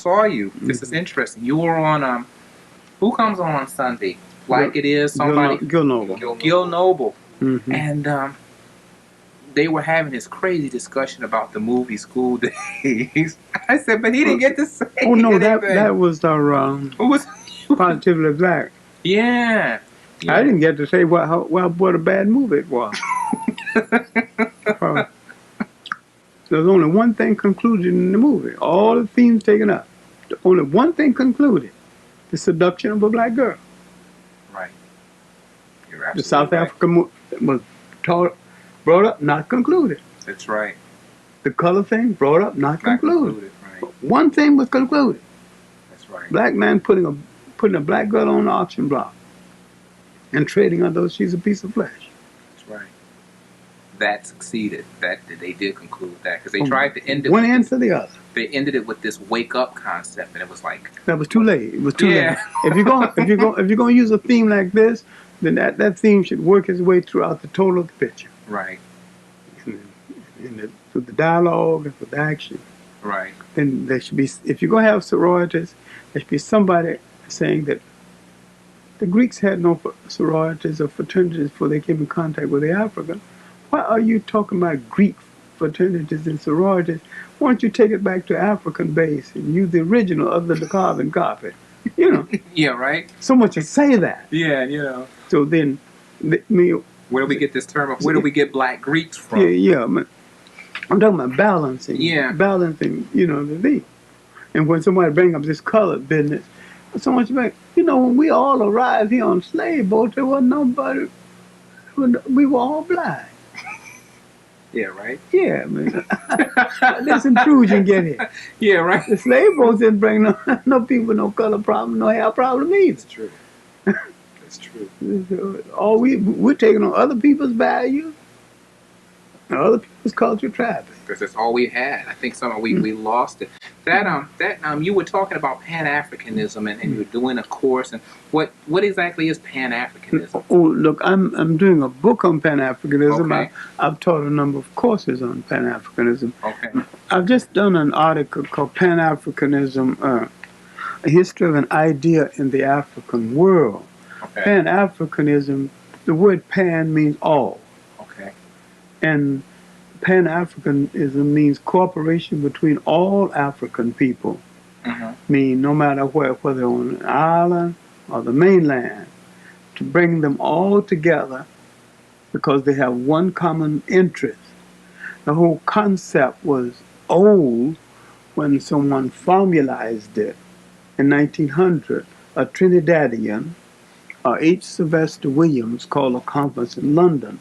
saw you. This is interesting. You were on who comes on Sunday? Like It Is, somebody. Gil Noble. Gil Noble. Mm-hmm. And they were having this crazy discussion about the movie School Days. I said, but he didn't get to say Oh no, anything. that was our Who was Positively Black. Yeah. I didn't get to say what a bad movie it was. There's only one thing concluded in the movie. All the themes taken up. Only one thing concluded: the seduction of a black girl. Right. You're absolutely The South right. African was brought up, not concluded. That's right. The color thing brought up, not concluded. Right. One thing was concluded. That's right. Black man putting a black girl on the auction block and trading her though she's a piece of flesh. That's right. That succeeded. That they did conclude that because they tried to end it. One end to the other. They ended it with this wake up concept, and it was like that was too late. It was too late. Yeah. If you're going to use a theme like this, then that theme should work its way throughout the total of the picture. Right. Through the dialogue and through the action. Right. Then there should be, if you're going to have sororities, there should be somebody saying that the Greeks had no sororities or fraternities before they came in contact with the Africans. Why are you talking about Greek fraternities and sororities? Why don't you take it back to African base and use the original other than the carbon copy? You know. Yeah, right? Someone should say that. Yeah, you know. So then, where do we get this term of, where do we get black Greeks from? Yeah, I'm talking about balancing. Yeah. Balancing, the thing. And when somebody bring up this colored business, someone should be, when we all arrived here on slave boats, there wasn't nobody, we were all black. Yeah, right? Yeah, man. This intrusion get here. Yeah, right? The slave boats didn't bring no people, no color problem, no hair problem either. It's true. It's true. All we're taking on other people's values, other people's culture traffic. Because that's all we had. I think we lost it. That you were talking about Pan-Africanism and you were doing a course, and what exactly is Pan-Africanism? Oh, look, I'm doing a book on Pan-Africanism. Okay. I've taught a number of courses on Pan-Africanism. Okay. I've just done an article called Pan-Africanism, a history of an idea in the African world. Okay. Pan-Africanism, the word pan means all. Okay. And Pan-Africanism means cooperation between all African people. Mm-hmm. Mean no matter whether on an island or the mainland, to bring them all together because they have one common interest. The whole concept was old when someone formalized it in 1900. A Trinidadian, H. Sylvester Williams, called a conference in London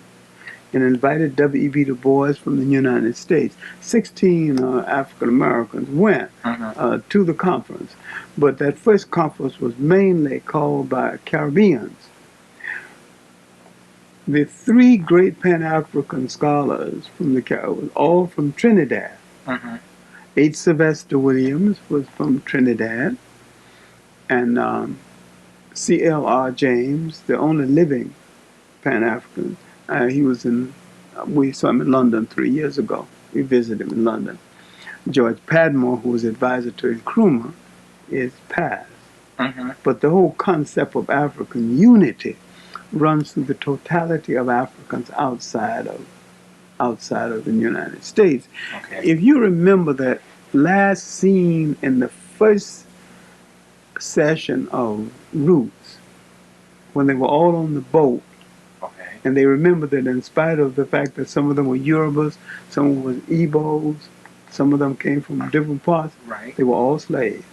and invited W.E.B. Du Bois from the United States. 16 African Americans went to the conference, but that first conference was mainly called by Caribbeans. The three great Pan-African scholars from the Caribbean, all from Trinidad. H. Sylvester Williams was from Trinidad, and C.L.R. James, the only living Pan-African. He was we saw him in London 3 years ago. We visited him in London. George Padmore, who was advisor to Nkrumah, is passed. But the whole concept of African unity runs through the totality of Africans outside of the United States. Okay. If you remember that last scene in the first session of Roots, when they were all on the boat, and they remember that in spite of the fact that some of them were Yorubas, some were Igbos, some of them came from different parts, right. They were all slaves.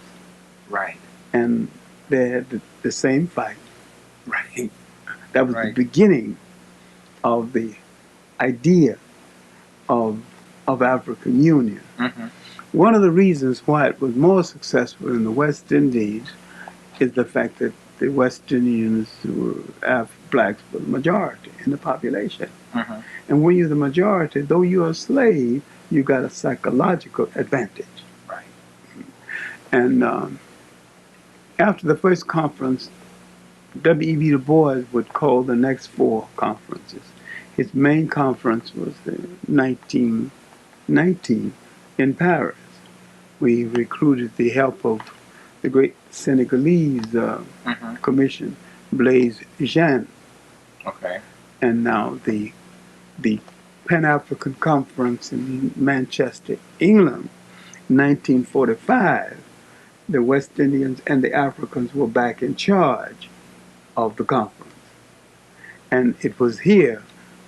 Right. And they had the same fight. Right. That was the beginning of the idea of African Union. One of the reasons why it was more successful in the West Indies is the fact that the West Indians were blacks were the majority in the population. And when you're the majority, though you're a slave, you got a psychological advantage. Right. And after the first conference, W.E.B. Du Bois would call the next 4 conferences. His main conference was the 1919 in Paris. We recruited the help of the great Senegalese commission, Blaise Jean, Okay. and now the Pan-African Conference in Manchester, England, 1945. The West Indians and the Africans were back in charge of the conference. And it was here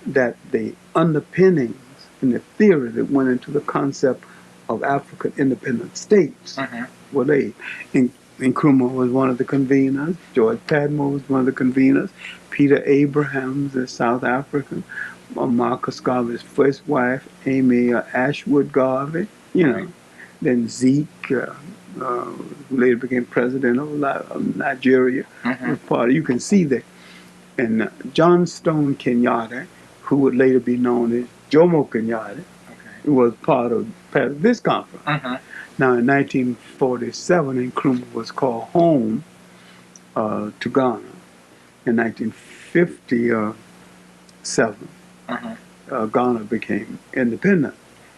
that the underpinnings and the theory that went into the concept of African independent states were laid. Nkrumah was one of the conveners. George Padmore was one of the conveners. Peter Abrahams, the South African. Marcus Garvey's first wife, Amy Ashwood Garvey. Right. Then Zeke, who later became president of Nigeria, was part of. You can see that. And John Stone Kenyatta, who would later be known as Jomo Kenyatta, was part of this conference. Now, in 1947, Nkrumah was called home to Ghana. In 1957, Ghana became independent.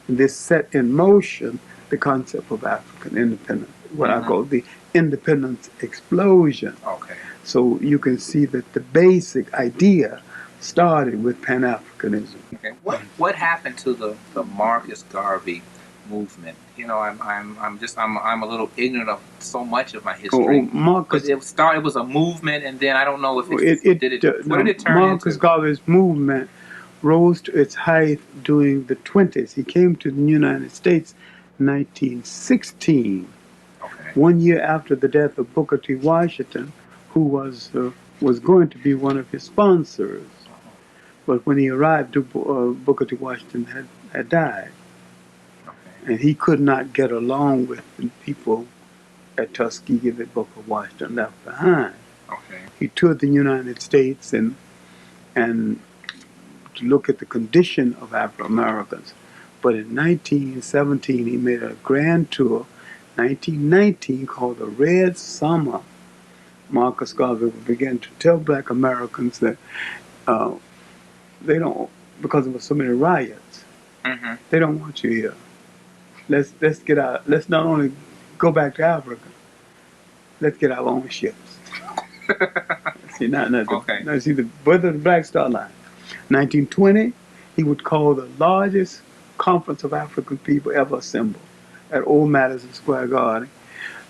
And this set in motion the concept of African independence, what I call the independence explosion. Okay. So you can see that the basic idea started with Pan-Africanism. Okay. What happened to the Marcus Garvey movement? You know, I'm a little ignorant of so much of my history. Marcus, but it was a movement, and then I don't know if what did it turn Marcus into? Garvey's movement rose to its height during the 20s. He came to the United States in 1916, 1 year after the death of Booker T. Washington, who was going to be one of his sponsors. But when he arrived, Booker T. Washington had died. And he could not get along with the people at Tuskegee that Booker Washington left behind. He toured the United States and to look at the condition of Afro-Americans. But in 1917, he made a grand tour, 1919, called the Red Summer. Marcus Garvey began to tell black Americans that they don't, because there were so many riots, they don't want you here. Let's get out. Let's not only go back to Africa, let's get our own ships. See, now see the birth of the Black Star Line. 1920, he would call the largest conference of African people ever assembled at Old Madison Square Garden.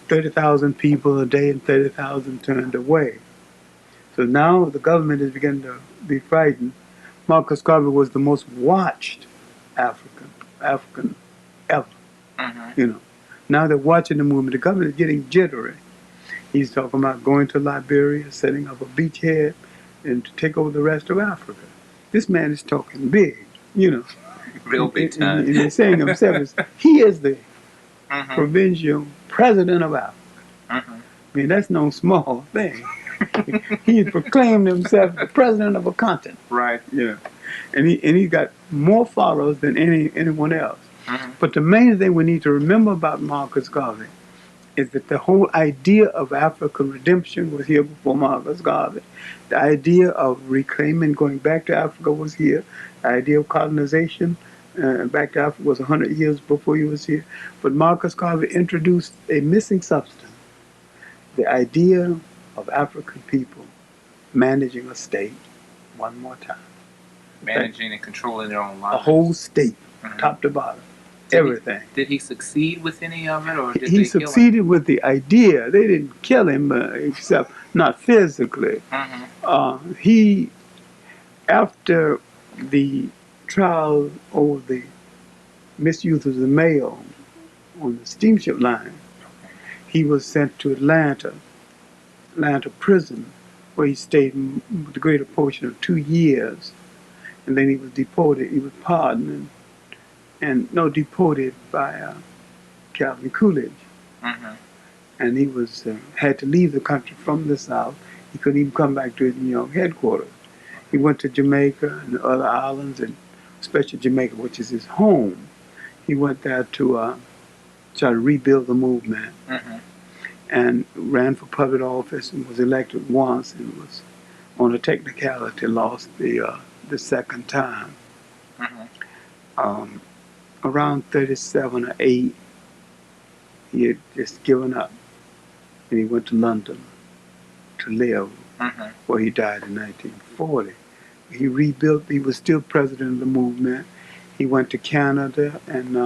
30,000 people a day and 30,000 turned away. So now the government is beginning to be frightened. Marcus Garvey was the most watched African ever. You know, now they're watching the movement. The government is getting jittery. He's talking about going to Liberia, setting up a beachhead, and to take over the rest of Africa. This man is talking big, you know. Real big time. And he's saying himself, he is the provincial president of Africa. I mean, that's no small thing. He proclaimed himself the president of a continent. Right. Yeah. And he got more followers than anyone else. But the main thing we need to remember about Marcus Garvey is that the whole idea of African redemption was here before Marcus Garvey. The idea of reclaiming, going back to Africa was here. The idea of colonization back to Africa was 100 years before he was here. But Marcus Garvey introduced a missing substance, the idea of African people managing a state one more time. Managing and controlling their own lives. A whole state, top to bottom. Everything. Did he succeed with any of it, or did he they succeeded kill him? with the idea. They didn't kill him, except not physically. He, after the trial over the misuse of the mail on the steamship line, he was sent to Atlanta prison, where he stayed the greater portion of 2 years, and then he was deported. He was pardoned deported by Calvin Coolidge. And he was had to leave the country from the South. He couldn't even come back to his New York headquarters. He went to Jamaica and the other islands, and especially Jamaica, which is his home. He went there to try to rebuild the movement, and ran for public office and was elected once, and was on a technicality lost the second time. Around 37 or 8, he had just given up, and he went to London to live, where he died in 1940. He rebuilt. He was still president of the movement. He went to Canada, and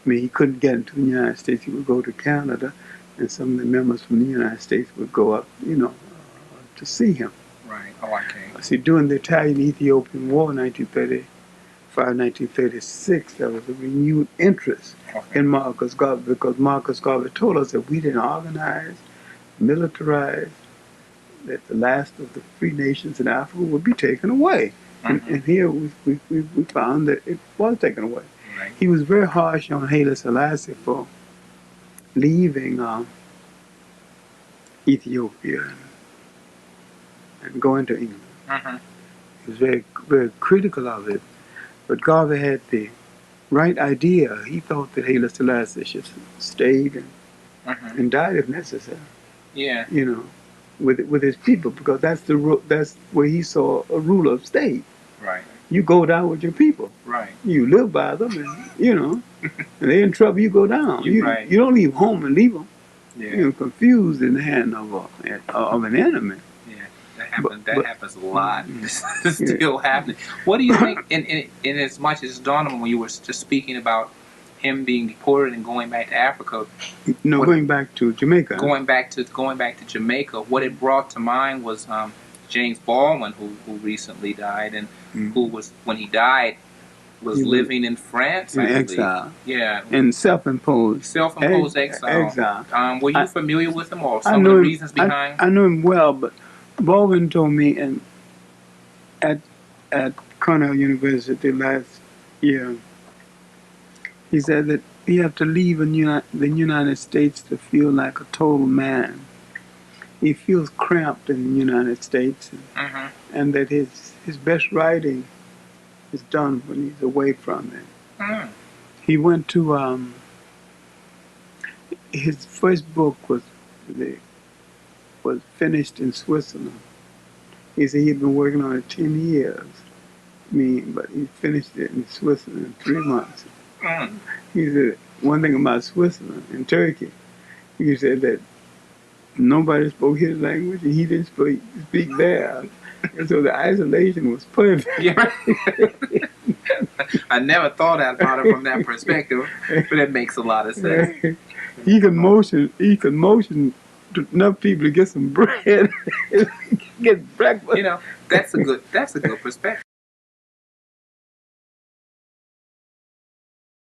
he couldn't get into the United States. He would go to Canada, and some of the members from the United States would go up, to see him. Right. Oh, okay. See, during the Italian-Ethiopian War, 1935, 1936, there was a renewed interest in Marcus Garvey, because Marcus Garvey told us that we didn't organize, militarize, that the last of the free nations in Africa would be taken away. And here we found that it was taken away. Right. He was very harsh on Haile Selassie for leaving Ethiopia and going to England. He was very, very critical of it. But Garvey had the right idea. He thought that Haile Selassie should stayed and died if necessary. Yeah. With his people, because that's where he saw a ruler of state. Right. You go down with your people. Right. You live by them, and and they're in trouble. You go down. You don't leave home and leave them. Yeah. Confused in the hand of an enemy. Yeah, that happens a lot. It's still happening. What do you think? In as much as dawned on me when you were just speaking about him being deported and going back to Africa. Going back to Jamaica. Going back to Jamaica. What it brought to mind was James Baldwin, who recently died, and who was, when he died, was living in France, in exile. Yeah, in self-imposed exile. Were you familiar with him, or some of the reasons behind? I know him well, but Baldwin told me, and at Cornell University last year, he said that you have to leave the United States to feel like a total man. He feels cramped in the United States, and that his best writing is done when he's away from it. He went to his first book was finished in Switzerland. He said he'd been working on it 10 years. But he finished it in Switzerland in 3 months. He said one thing about Switzerland and Turkey. He said that nobody spoke his language, and he didn't speak theirs. And so the isolation was perfect. Yeah. I never thought about it from that perspective, but it makes a lot of sense. He could motion to enough people to get some bread, get breakfast. That's a good perspective.